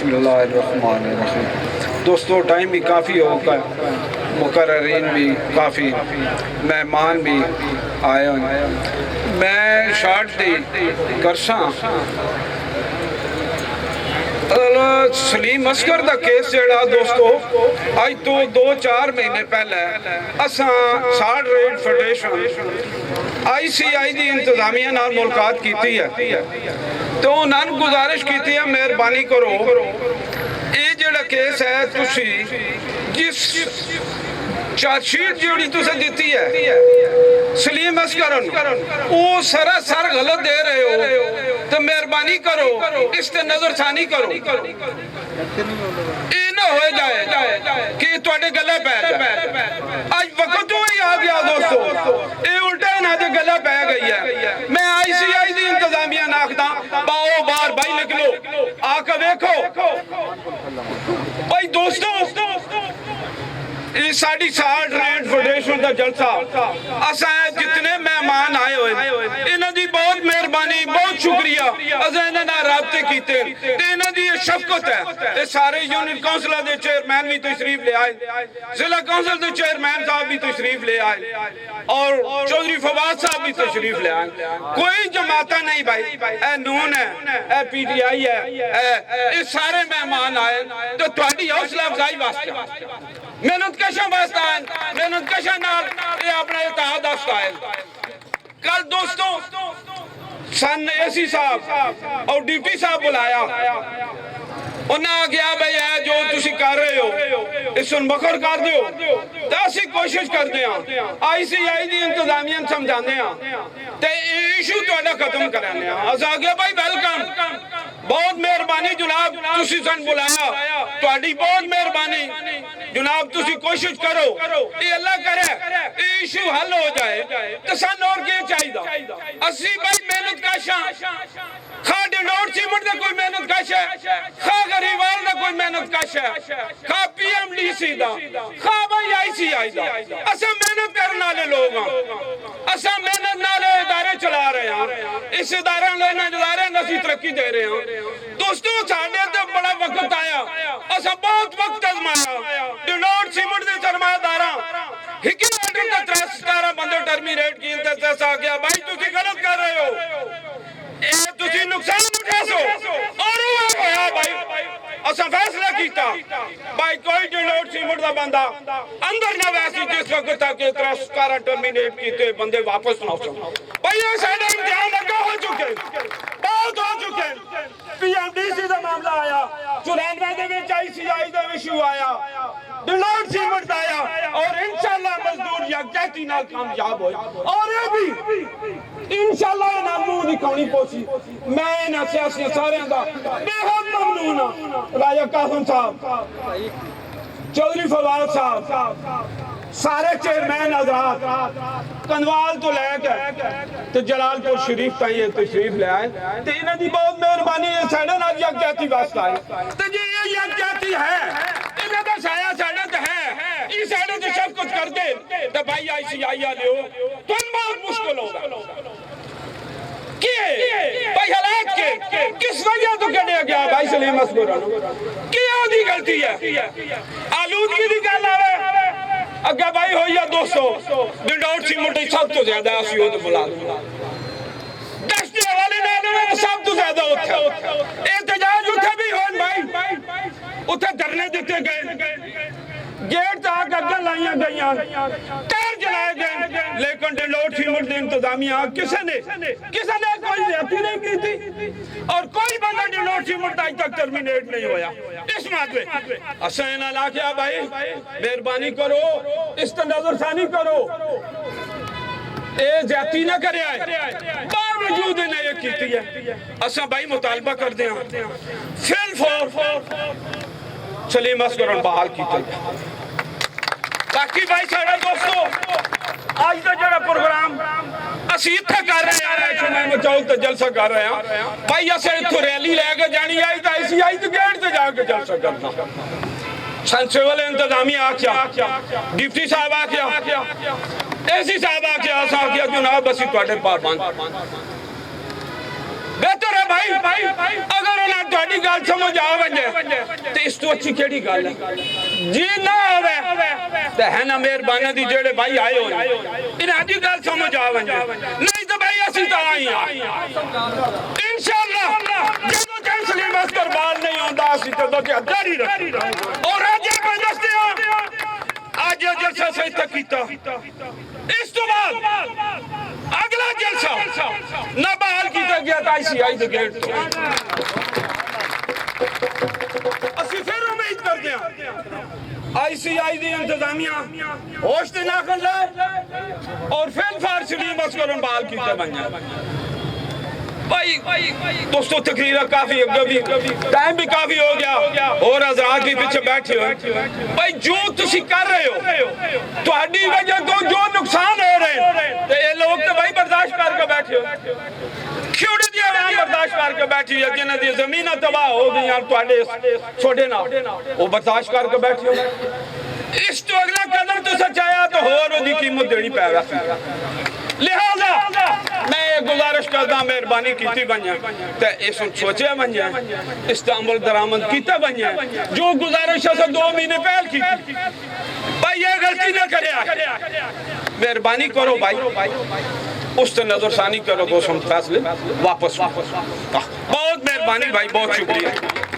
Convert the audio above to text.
بسم اللہ الرحمن الرحیم۔ دوستو ٹائم بھی کافی ہو گیا، مقررین بھی کافی، مہمان بھی آئے ہیں۔ میں شارٹ دی کرساں سلیم اصغر دا کیس جڑا دوستو آج تو 2-4 مہینے پہلے اساں ساڑھ ریڈ فیڈریشن آئی سی آئی دی انتظامیہ نال ملاقات کیتی ہے، تو انہوں نے گزارش کیتی ہے مہربانی کرو یہ جڑا کیس ہے تسی جس چارج شیٹ جوڑی تسے دیتی ہے سلیم اصغر وہ سراسر غلط دے رہے ہو، تو مہربانی کرو اس تے نظر ثانی کرو، یہ نہ ہو جائے کہ تواڈے گلے پے جائے۔ آج وقت ہوئی آ گیا دوستو، یہ الٹا نہ جو گلے پے گئی ہے۔ میں آئی سی آئی دی انتظامیہ ناکھدا باؤ بار بھائی نکلو آ کے دیکھو بھائی دوستو، اس ساڑھی ساڑھ ریڈ فیڈریشن دا جلسہ اساں جتنے مہمان آئے ہوئے انہاں دی بہت مہربانی، بہت شکریہ، اساں انہاں رابطے کیتے تے انہاں دی یہ شفقت ہے۔ یہ سارے یونٹ کونسلر دے چیئرمین بھی تشریف لے آئے، ضلع کونسل دے چیئرمین صاحب بھی تشریف لے آئے، اور چودھری فواد صاحب بھی تشریف لے آئے۔ کوئی جماعتہ نہیں بھائی، اے نون ہے، اے پی ٹی آئی ہے، یہ سارے مہمان آئے تو تہاڈی حوصلہ افزائی واسطے محنت کشاں واسطہ ہے، محنت کشاں نال یہ اپنا اتحاد واسطہ ہے۔ کل دوستو سن اے سی صاحب اور ڈیوٹی صاحب بلایا، انہاں گیا بھئی ہے جو تسی کر رہے ہو اس ان بخر کر دیو، تو اسی کوشش کر دیا آئی سی آئی دی انتظامیہ سمجھا دیا تے ایشو تو اڈا ختم کرانے ہیں۔ اسا گیا بھائی ویلکم، بہت مہربانی جناب تسی سن بلایا، تو اڈی بہت مہربانی جناب تسی کوشش کرو یہ اللہ کرے ایشو حل ہو جائے، تو سن اور کیا چاہی دا اسی بھائی محنت کاشاں، خواہ ڈنڈور سیمنٹ دا کوئی محنت کاش ہے، خواہ غریبال دا کوئی محنت کاش ہے، خواہ پی ایم ڈی سی دا، خواہ بھائی آئی سی آئی دا، اسا محنت کرنا لے لوگ ہیں، اسا محنت نہ لے ادارے چلا رہے ہیں، اس ادارے لینا ادارے نسی ترقی دے رہے ہیں۔ دوستو ساڑھے تے بڑا وقت آیا، اسا بہت وقت ازمایا، ڈنڈور سیمنٹ دے سرمایہ داراں ہکی آرڈر کا 13 بندے ٹرمینیٹ کی انتظار سے آگیا بھائی تسی غلط کر رہے ہو، اے تسی نقصان اٹھا سو، اور ہوا گیا بھائی اسا فیصلہ کیتا بھائی کوئی ڈنڈور سیمنٹ دا بندہ اندر نہ ویسی جس وقت تک 13 ٹرمینیٹ کیتے بندے واپس نہ ہو بھائی یہ ساڑھا امتحان لگا ہو چکے، بہت ہو چکے، پی ایم ڈی سی دا معاملہ آیا، 94 دے وچ آئی سی آئی دا ایشو آیا، ڈنڈور سیمنٹ آیا، اور انشاءاللہ مزدور یکجہتی نال کامیاب ہوئے، اور یہ بھی انشاءاللہ یہ ناموں دکھانی پوسی۔ میں انہاں سیاسی سارے دا بہت ممنون ہوں، راجہ قاسم صاحب، چودھری فواد صاحب، سارے چیئرمین حضرات کنوال تو لے کے تو جلال پور شریف تائیں تشریف لے آئے، تو انہاں دی بہت مہربانی ہے، ساڑھے نال یکجہتی واسطہ ہے، تو جی یہ یکجہتی ہے، انہاں دا سایہ ساڑھے تو ہے، اس ساڑھے تو سب کچھ کر دے تو بھائی آئی سی آئی لے ہو تو ان بہت مشکل ہوگا کیے بھائی حالات کے کس وجہ تو کڑیا گیا بھائی سلیم اصغر کیا دی غلطی ہے، آلودگی دی گل آوے اگا بھائی ہوئی ہے دوستو ڈنڈور سیمنٹ سب تو زیادہ اسی ہو تو بلا دوں، دستے والے نے سب تو زیادہ ہوتا ہے، احتجاج اٹھے بھی ہون بھائی اتھے دھرنے دیتے گئے، گیٹ تاک اگر لائیاں گئیاں، ٹیر جلائے گئے، لیکن ڈنڈور سیمنٹ دے انتظامیہ کسے نے کوئی زیادتی نہیں کی تھی، اور کوئی بندہ ڈنڈور سیمنٹ آج تک ٹرمینیٹ نہیں ہویا اس مادوے۔ اسے نہ لاکھیا بھائی مہربانی کرو، اس تے نظر ثانی کرو، اے زیادتی نہ کرے آئے، باوجود انہیں یہ کیتی ہے، اسے بھائی مطالبہ کر دیں فیل فور سلیم اصغر بحال کی تھی۔ باقی بھائی سارے دوستو آج دا جڑا پروگرام اسی اتھا کر رہے ہیں، شمائے مچاؤ تا جلسہ کر رہے ہیں بھائی اسے اتھو ریلی لے کے جانی آئی تا اسی آئی تو گیٹ سے جا کے جلسہ کرنا، سنسیول انتظامی آکیا، ڈیپٹی صاحب آکیا، اے سی صاحب آکیا، اسا آکیا جناب اسی توڑے پابند بہتر ہے بھائی اگر انہیں توڑی گال سمجھ آ بنجے تو اچھی کیڑی گل ہے جی نہ ہوے تے ہے نا مہربانی دی جڑے بھائی آئے ہوئے انہاں دی گل سمجھ آ ونجے نہیں تے بھائی اسی تا آئی ہیں انشاءاللہ جدوں جن سلیم اسکر بال نہیں ہوندا اسی تے دو جاری رکھ اور اج میں دستے ہاں آج یہ جلسہ صحیح تک کیتا اس تو بعد اگلا جلسہ نہ بحال کیتا گیا تھا آئی سی آئی دے گیٹ تو اسی پھر امید کر دیا آئی سی آئی دی انتظامیہ ہوش دے نہ کر لائے اور پھر سلیم اسکر بحال کیتا بن جائے بھائی دوستو تقریرہ کافی ٹائم بھی کافی ہو گیا اور حضرات بھی پیچھے بیٹھے ہوئے بھائی جو تسی کر رہے ہو تو ہڈی وجہ تو جو نقصان ہو رہے ہیں تو یہ لوگ تو بھائی برداشت کر کے بیٹھے ہو کیوڑی دی عوام برداشت کر کے بیٹھی ہے جنہ دی زمینہ تباہ ہو گئی ہیں تو ہڈے چھوڑے نہ وہ برداشت کر کے بیٹھے ہو اس تو اگلا قدم تو سچایا تو ہو رو دی قیمت دینی پہ رہا لہذا میں یہ گزارش کرتا مہربانی کیتی بن جائے تو اس سوچے بن جائے استعمال درآمد کیتا بن جائے جو گزارش ہے 2 مہینے پہل کی بھائی یہ غلطی نہ کرے مہربانی کرو بھائی اس سے نظر ثانی کرو تو سم فیصلے واپس بہت مہربانی بھائی بہت شکریہ